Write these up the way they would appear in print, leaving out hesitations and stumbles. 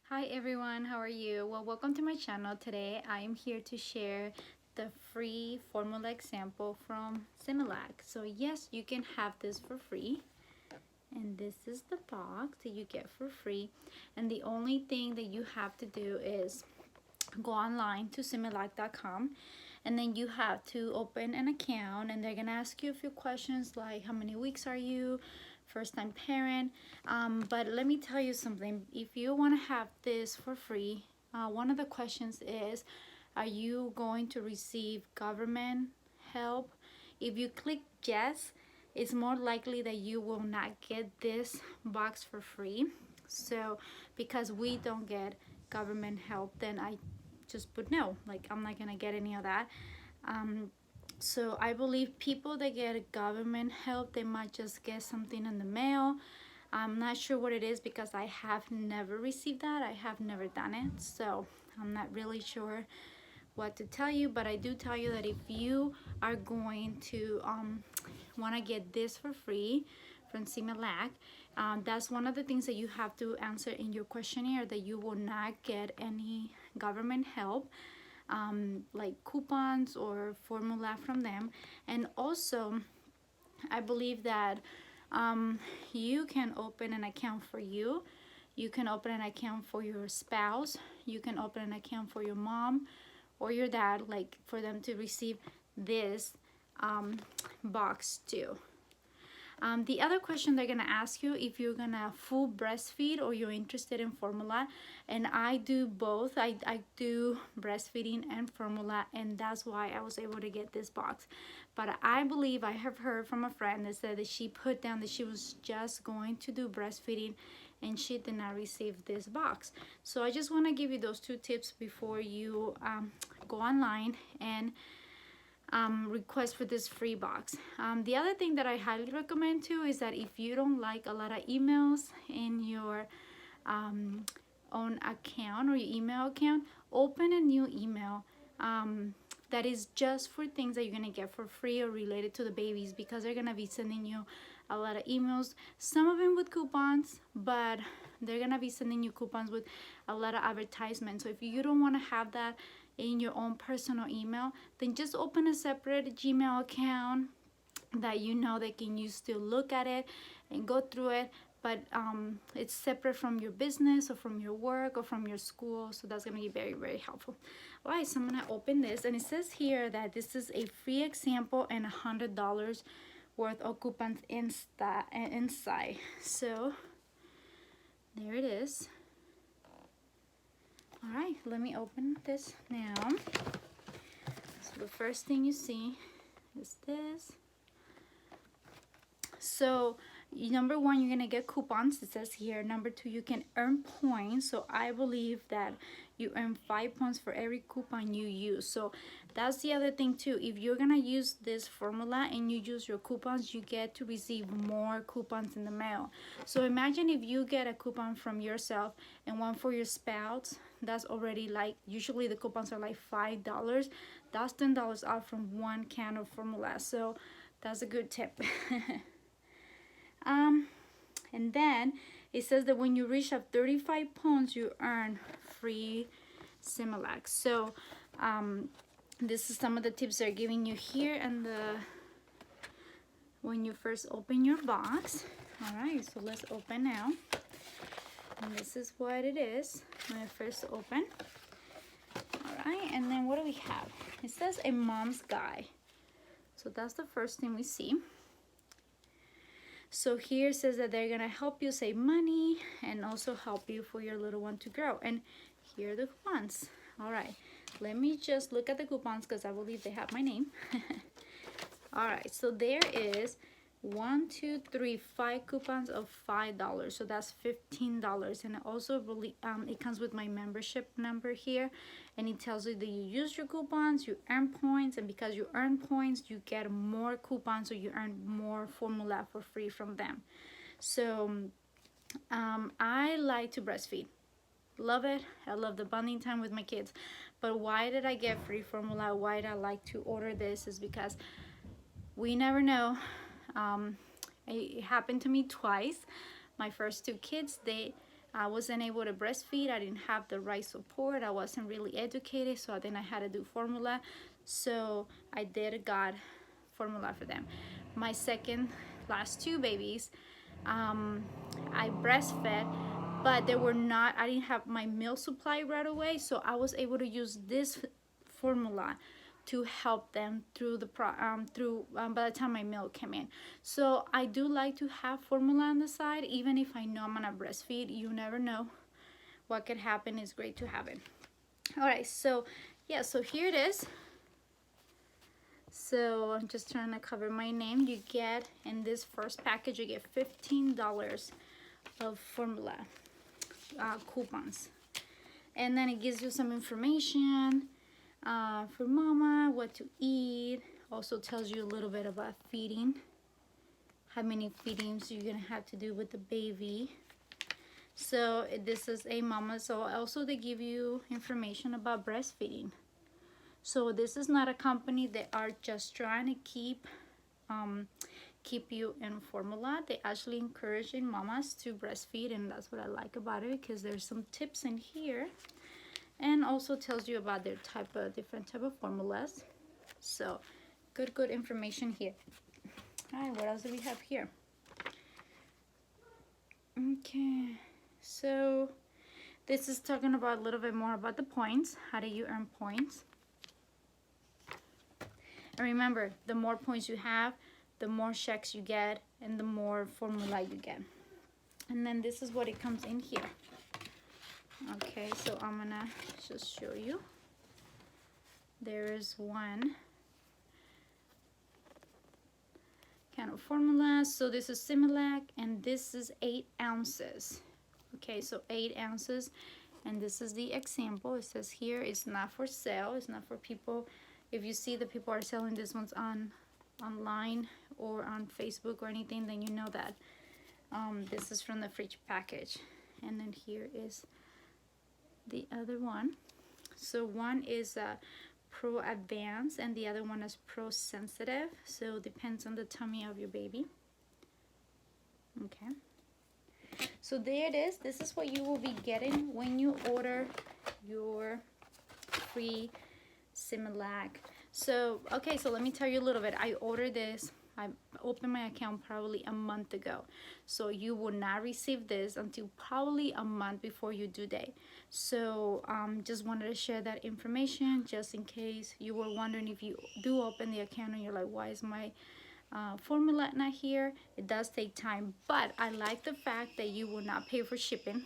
Hi everyone, how are you? Well, welcome to my channel. Today I am here to share the free formula example from Similac. So yes, you can have this for free. And this is the box that you get for free. And the only thing that you have to do is go online to similac.com, and then you have to open an account, and they're gonna ask you a few questions like how many weeks are you, first time parent. But let me tell you something. If you want to have this for free, one of the questions is, are you going to receive government help? If you click yes, it's more likely that you will not get this box for free. So because we don't get government help, then I just put no, like I'm not gonna get any of that. So I believe people that get government help, they might just get something in the mail. I'm not sure what it is because I have never received that. I have never done it, so I'm not really sure what to tell you. But I do tell you that if you are going to want to get this for free from Similac, that's one of the things that you have to answer in your questionnaire, that you will not get any government help, like coupons or formula from them. And also I believe that you can open an account for you. You can open an account for your spouse. You can open an account for your mom or your dad, like for them to receive this box too. The other question they're gonna ask you, if you're gonna full breastfeed or you're interested in formula, and I do both. I do breastfeeding and formula, and that's why I was able to get this box. But I believe I have heard from a friend that said that she put down that she was just going to do breastfeeding and she did not receive this box. So I just want to give you those two tips before you go online and request for this free box. The other thing that I highly recommend too is that if you don't like a lot of emails in your own account or your email account, open a new email that is just for things that you're gonna get for free or related to the babies, because they're gonna be sending you a lot of emails, some of them with coupons, but they're gonna be sending you coupons with a lot of advertisements. So if you don't want to have that in your own personal email, then just open a separate Gmail account that you know they can use to look at it and go through it, but it's separate from your business or from your work or from your school. So that's going to be very, very helpful. All right, so I'm going to open this, and it says here that this is a free example and $100 worth of coupons inside. So there it is. All right, let me open this now. So the first thing you see is this. So number one, you're gonna get coupons, it says here. Number two, you can earn points. So I believe that you earn 5 points for every coupon you use. So that's the other thing too. If you're gonna use this formula and you use your coupons, you get to receive more coupons in the mail. So imagine if you get a coupon from yourself and one for your spouse. That's already, like, usually the coupons are like $5. That's $10 off from one can of formula. So that's a good tip. And then it says that when you reach up 35 pounds, you earn free Similac. So this is some of the tips they're giving you here, and when you first open your box. All right, so let's open now. And this is what it is when I first open. All right, and then what do we have? It says a mom's guide. So that's the first thing we see. So here it says that they're gonna help you save money and also help you for your little one to grow. And here are the coupons. All right, let me just look at the coupons because I believe they have my name. All right, so there is 1, 2, 3, 5 coupons of $5. So that's $15. And it also really it comes with my membership number here, and it tells you that you use your coupons, you earn points, and because you earn points, you get more coupons, so you earn more formula for free from them. So I like to breastfeed. Love it. I love the bonding time with my kids. But why did I get free formula? Why did I like to order this? Is because we never know. It happened to me twice. My first two kids, they I wasn't able to breastfeed. I didn't have the right support. I wasn't really educated, so then I had to do formula. So I did got formula for them. My second last two babies, I breastfed, but they were not, I didn't have my milk supply right away, so I was able to use this formula to help them through the by the time my milk came in. So I do like to have formula on the side, even if I know I'm gonna breastfeed. You never know what could happen. It's great to have it. All right, so yeah, so here it is. So I'm just trying to cover my name. You get, in this first package, you get $15 of formula coupons, and then it gives you some information for mama, what to eat. Also tells you a little bit about feeding, how many feedings you're gonna have to do with the baby. So this is a mama. So also they give you information about breastfeeding. So this is not a company that are just trying to keep you in formula. They actually encouraging mamas to breastfeed, and that's what I like about it, because there's some tips in here, and also tells you about their different type of formulas. So good information here. All right, what else do we have here? Okay, so this is talking about a little bit more about the points. How do you earn points? And remember, the more points you have, the more checks you get, and the more formula you get. And then this is what it comes in here. Okay, so I'm gonna just show you. There is one kind of formula. So this is Similac, and this is 8 ounces. Okay, so 8 ounces, and this is the example. It says here, it's not for sale. It's not for people. If you see the people are selling this ones online or on Facebook or anything, then you know that this is from the fridge package. And then here is the other one. So one is Pro Advanced and the other one is Pro Sensitive. So it depends on the tummy of your baby. Okay. So there it is. This is what you will be getting when you order your free Similac. So okay, so let me tell you a little bit. I ordered this, I opened my account probably a month ago, so you will not receive this until probably a month before your due date. So just wanted to share that information just in case you were wondering, if you do open the account and you're like, why is my formula not here? It does take time, but I like the fact that you will not pay for shipping.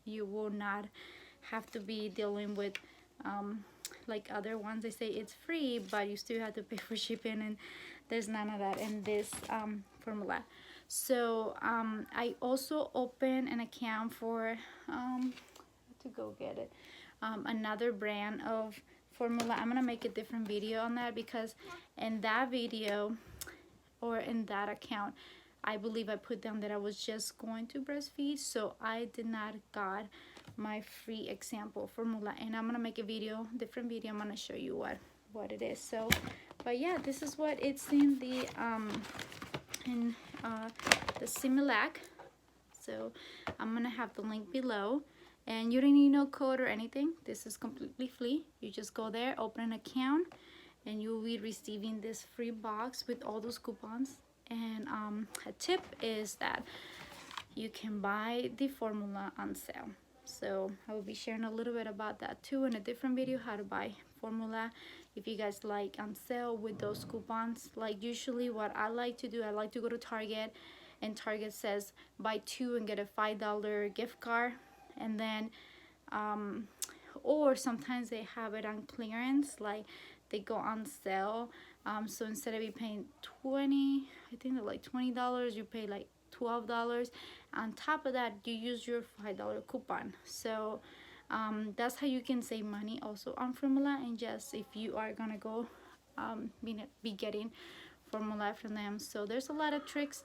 You will not have to be dealing with like other ones. They say it's free, but you still have to pay for shipping, and there's none of that in this formula. So I also opened an account for to go get it, another brand of formula. I'm gonna make a different video on that, because in that video or in that account, I believe I put down that I was just going to breastfeed, so I did not got my free example formula, and I'm gonna make a video, different video. I'm gonna show you what it is. So but yeah, this is what it's in the Similac. So I'm gonna have the link below, and you don't need no code or anything. This is completely free. You just go there, open an account, and you'll be receiving this free box with all those coupons. And a tip is that you can buy the formula on sale. So I will be sharing a little bit about that too in a different video, how to buy formula if you guys like on sale with those coupons. Like usually what I like to do, I like to go to Target, and Target says buy 2 and get a $5 gift card, and then or sometimes they have it on clearance, like they go on sale. So instead of you paying I think they're like $20, you pay like $12. On top of that, you use your $5 coupon. So that's how you can save money also on formula. And just if you are gonna go be getting formula from them, so there's a lot of tricks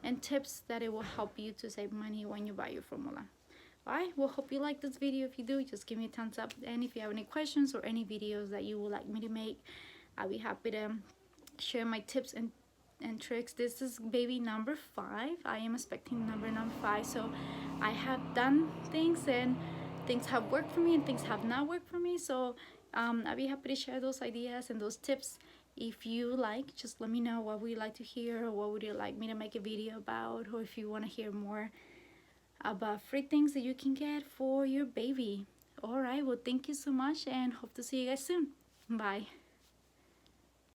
and tips that it will help you to save money when you buy your formula. Alright, well, hope you like this video. If you do, just give me a thumbs up, and if you have any questions or any videos that you would like me to make, I'll be happy to share my tips and and tricks. This is baby number 5. I am expecting number 5. So I have done things, and things have worked for me and things have not worked for me. So I'll be happy to share those ideas and those tips. If you like, just let me know what would you like to hear, or what would you like me to make a video about, or if you want to hear more about free things that you can get for your baby. All right, well, thank you so much, and hope to see you guys soon. Bye.